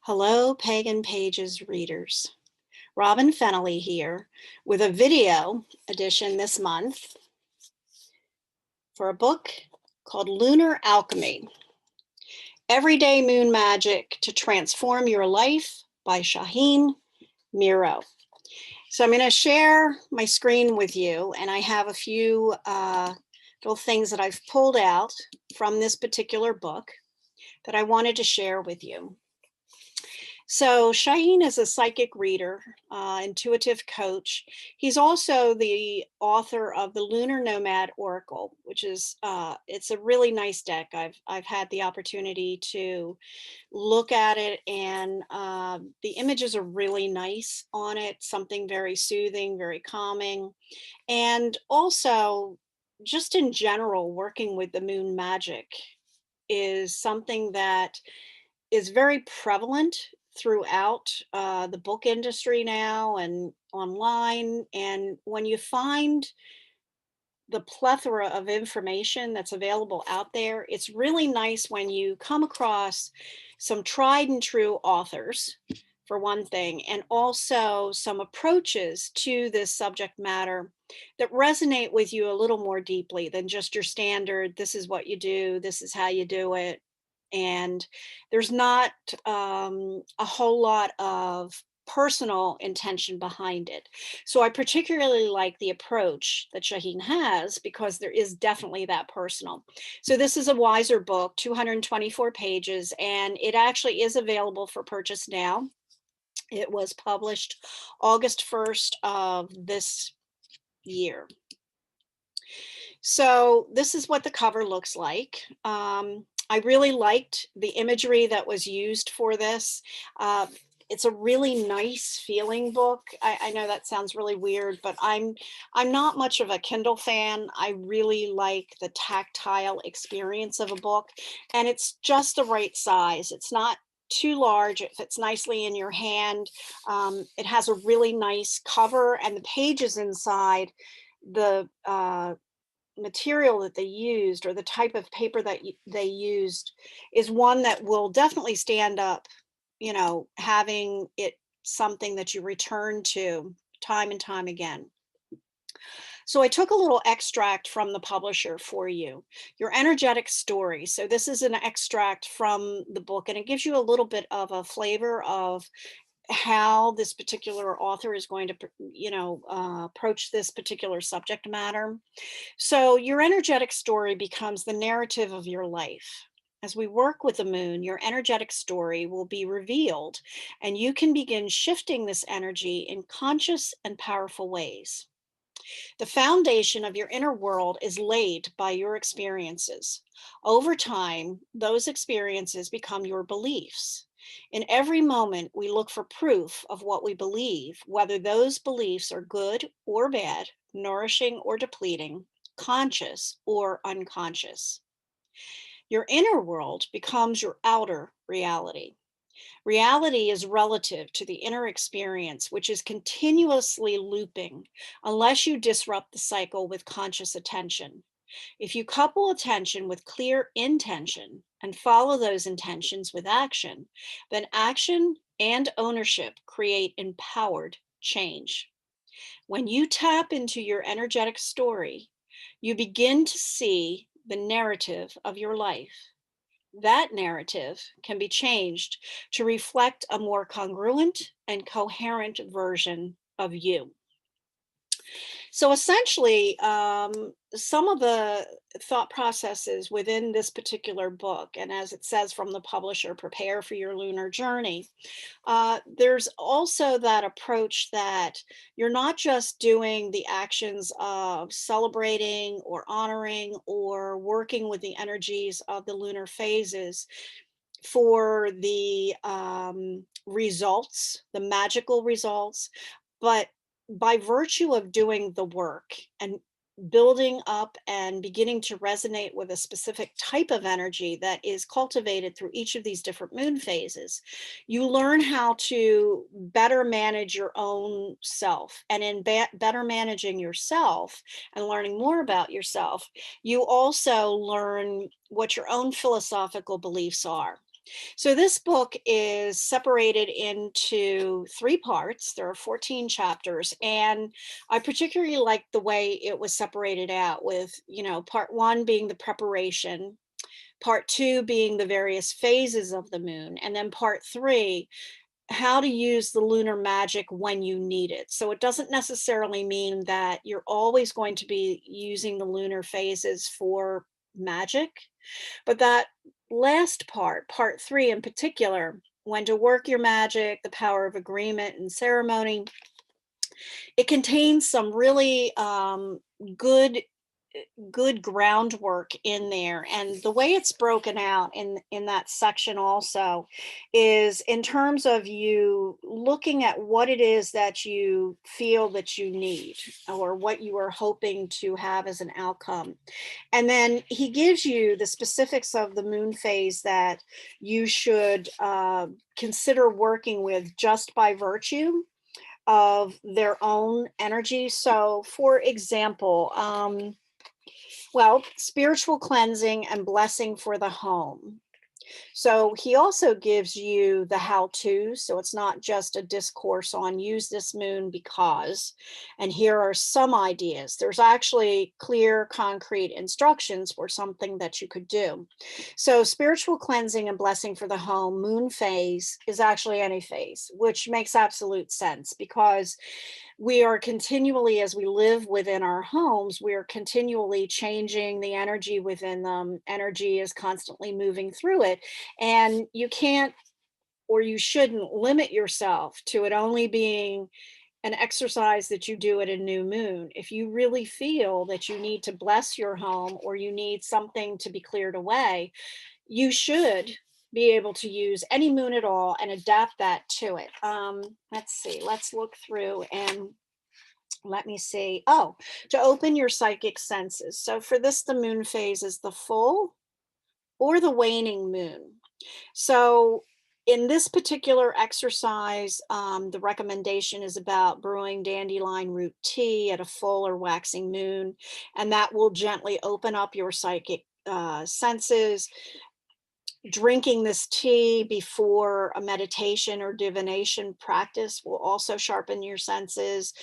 Hello, Pagan Pages readers. Robin Fennelly here with a video edition this month for a book called Lunar Alchemy, Everyday Moon Magic to Transform Your Life by Shaheen Miro. So I'm going to share my screen with you, and I have a few little things that I've pulled out from this particular book that I wanted to share with you. So Shaheen is a psychic reader, intuitive coach. He's also the author of the Lunar Nomad Oracle, which is it's a really nice deck. I've had the opportunity to look at it, and the images are really nice on it. Something very soothing, very calming, and also just in general, working with the moon magic is something that is very prevalent throughout the book industry now and online. And when you find the plethora of information that's available out there, it's really nice when you come across some tried and true authors, for one thing, and also some approaches to this subject matter that resonate with you a little more deeply than just your standard, this is what you do, this is how you do it. And there's not a whole lot of personal intention behind it. So I particularly like the approach that Shaheen has because there is definitely that personal. So this is a Weiser book, 224 pages, and it actually is available for purchase now. It was published August 1st of this year. So this is what the cover looks like. I really liked the imagery that was used for this. It's a really nice feeling book. I know that sounds really weird, but I'm not much of a Kindle fan. I really like the tactile experience of a book, and it's just the right size. It's not too large. It fits nicely in your hand. It has a really nice cover, and the pages inside, the material that they used or the type of paper that they used is one that will definitely stand up, having it something that you return to time and time again. So I took a little extract from the publisher for you, Your Energetic Story. So this is an extract from the book, and it gives you a little bit of a flavor of how this particular author is going to, approach this particular subject matter. So your energetic story becomes the narrative of your life. As we work with the moon, your energetic story will be revealed, and you can begin shifting this energy in conscious and powerful ways. The foundation of your inner world is laid by your experiences. Over time, those experiences become your beliefs. In every moment, we look for proof of what we believe, whether those beliefs are good or bad, nourishing or depleting, conscious or unconscious. Your inner world becomes your outer reality. Reality is relative to the inner experience, which is continuously looping unless you disrupt the cycle with conscious attention. If you couple attention with clear intention and follow those intentions with action, then action and ownership create empowered change. When you tap into your energetic story, you begin to see the narrative of your life. That narrative can be changed to reflect a more congruent and coherent version of you. So essentially, some of the thought processes within this particular book, and as it says from the publisher, prepare for your lunar journey. There's also that approach that you're not just doing the actions of celebrating or honoring or working with the energies of the lunar phases for the results, the magical results, but by virtue of doing the work and building up and beginning to resonate with a specific type of energy that is cultivated through each of these different moon phases, you learn how to better manage your own self. And in better managing yourself and learning more about yourself, you also learn what your own philosophical beliefs are. So this book is separated into 3 parts. There are 14 chapters, and I particularly like the way it was separated out with, part 1 being the preparation, part 2 being the various phases of the moon, and then part 3, how to use the lunar magic when you need it. So it doesn't necessarily mean that you're always going to be using the lunar phases for magic, but that last part, part 3 in particular, when to work your magic, the power of agreement and ceremony, it contains some really good good groundwork in there. And the way it's broken out in that section also is in terms of you looking at what it is that you feel that you need or what you are hoping to have as an outcome. And then he gives you the specifics of the moon phase that you should consider working with just by virtue of their own energy. So, for example, spiritual cleansing and blessing for the home. So he also gives you the how to. So it's not just a discourse on use this moon because, and here are some ideas. There's actually clear, concrete instructions for something that you could do. So spiritual cleansing and blessing for the home, moon phase is actually any phase, which makes absolute sense because we are continually, as we live within our homes, we are continually changing the energy within them. Energy is constantly moving through it. And you can't or you shouldn't limit yourself to it only being an exercise that you do at a new moon. If you really feel that you need to bless your home or you need something to be cleared away, you should be able to use any moon at all and adapt that to it. Let's see, let's look through and let me see. Oh, to open your psychic senses. So for this, the moon phase is the full or the waning moon. So in this particular exercise, the recommendation is about brewing dandelion root tea at a full or waxing moon, and that will gently open up your psychic senses. Drinking this tea before a meditation or divination practice will also sharpen your senses.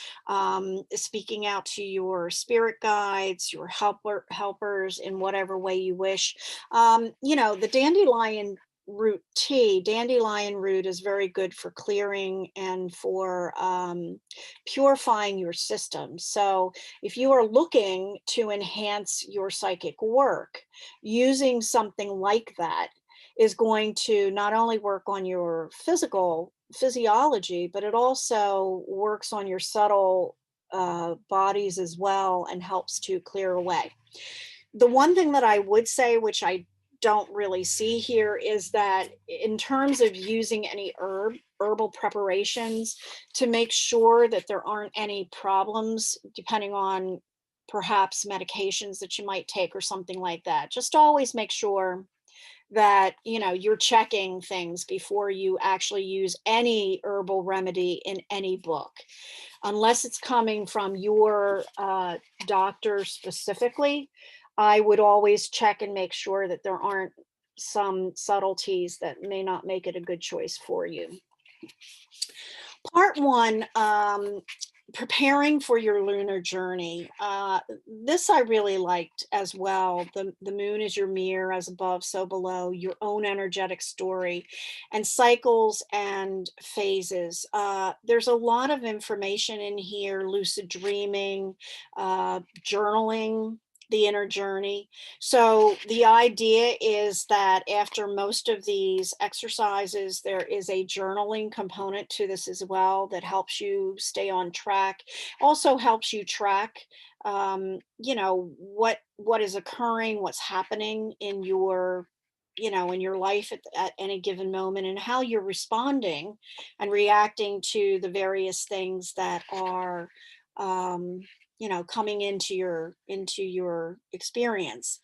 Speaking out to your spirit guides, your helpers in whatever way you wish. The dandelion root is very good for clearing and for purifying your system. So if you are looking to enhance your psychic work, using something like that is going to not only work on your physiology, but it also works on your subtle bodies as well and helps to clear away. The one thing that I would say, which I don't really see here, is that in terms of using any herbal preparations, to make sure that there aren't any problems depending on perhaps medications that you might take or something like that. Just always make sure that you're checking things before you actually use any herbal remedy in any book, unless it's coming from your doctor specifically. I would always check and make sure that there aren't some subtleties that may not make it a good choice for you. Part 1, preparing for your lunar journey. This I really liked as well. The moon is your mirror, as above, so below, your own energetic story, and cycles and phases. There's a lot of information in here, lucid dreaming, journaling, the inner journey. So the idea is that after most of these exercises, there is a journaling component to this as well that helps you stay on track. Also helps you track, what is occurring, what's happening in your life at any given moment, and how you're responding and reacting to the various things that are coming into your experience.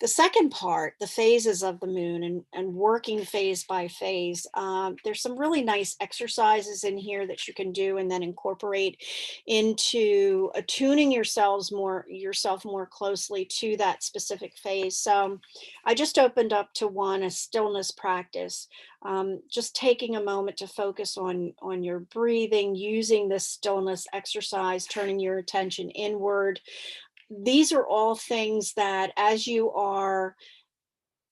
The second part, the phases of the moon, and working phase by phase, there's some really nice exercises in here that you can do and then incorporate into attuning yourself more closely to that specific phase. So I just opened up to one, a stillness practice, just taking a moment to focus on your breathing, using this stillness exercise, turning your attention inward. These are all things that, as you are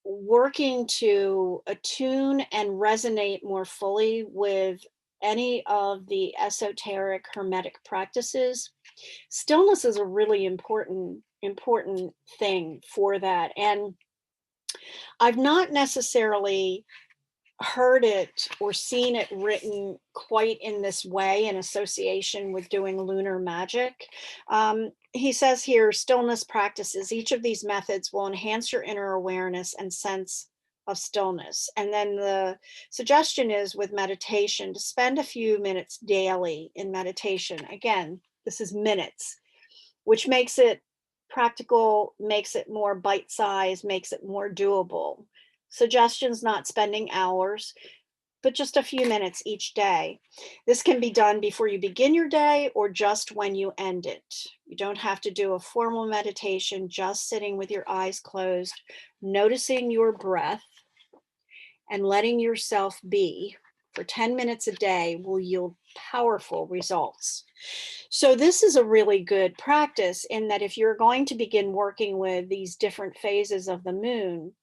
working to attune and resonate more fully with any of the esoteric hermetic practices, stillness is a really important thing for that. And I've not necessarily heard it or seen it written quite in this way in association with doing lunar magic. He says here, stillness practices, each of these methods will enhance your inner awareness and sense of stillness. And then the suggestion is with meditation to spend a few minutes daily in meditation. Again, this is minutes, which makes it practical, makes it more bite-sized, makes it more doable. Suggestions not spending hours, but just a few minutes each day. This can be done before you begin your day or just when you end it. You don't have to do a formal meditation, just sitting with your eyes closed, noticing your breath and letting yourself be for 10 minutes a day will yield powerful results. So this is a really good practice in that if you're going to begin working with these different phases of the moon,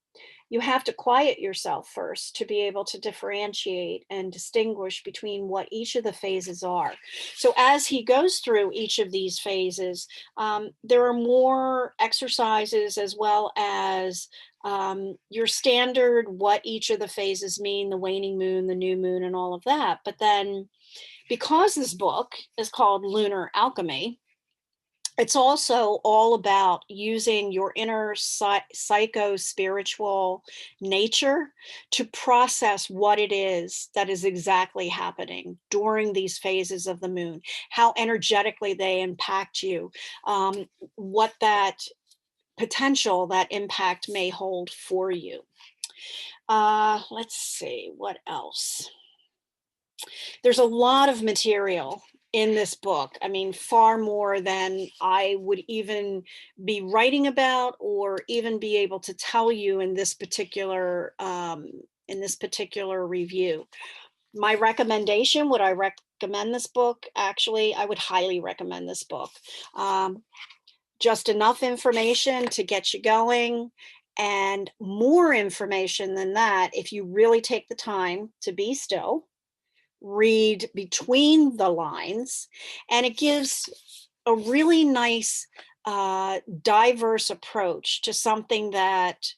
you have to quiet yourself first to be able to differentiate and distinguish between what each of the phases are. So as he goes through each of these phases, there are more exercises as well as your standard, what each of the phases mean, the waning moon, the new moon, and all of that. But then because this book is called Lunar Alchemy, it's also all about using your inner psycho-spiritual nature to process what it is that is exactly happening during these phases of the moon, how energetically they impact you, what that potential, that impact may hold for you. Let's see, what else? There's a lot of material in this book. I mean, far more than I would even be writing about or even be able to tell you in this particular review. My recommendation, would I recommend this book? Actually, I would highly recommend this book. Just enough information to get you going, and more information than that if you really take the time to be still, read between the lines, and it gives a really nice diverse approach to something that,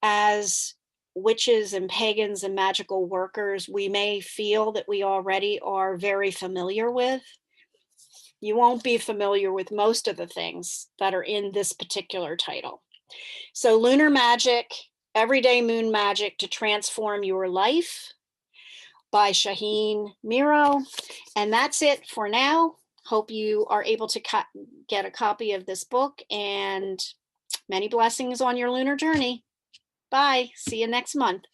as witches and pagans and magical workers, we may feel that we already are very familiar with. You won't be familiar with most of the things that are in this particular title. So Lunar Magic, Everyday Moon Magic to Transform Your Life by Shaheen Miro. And that's it for now. Hope you are able to get a copy of this book, and many blessings on your lunar journey. Bye. See you next month.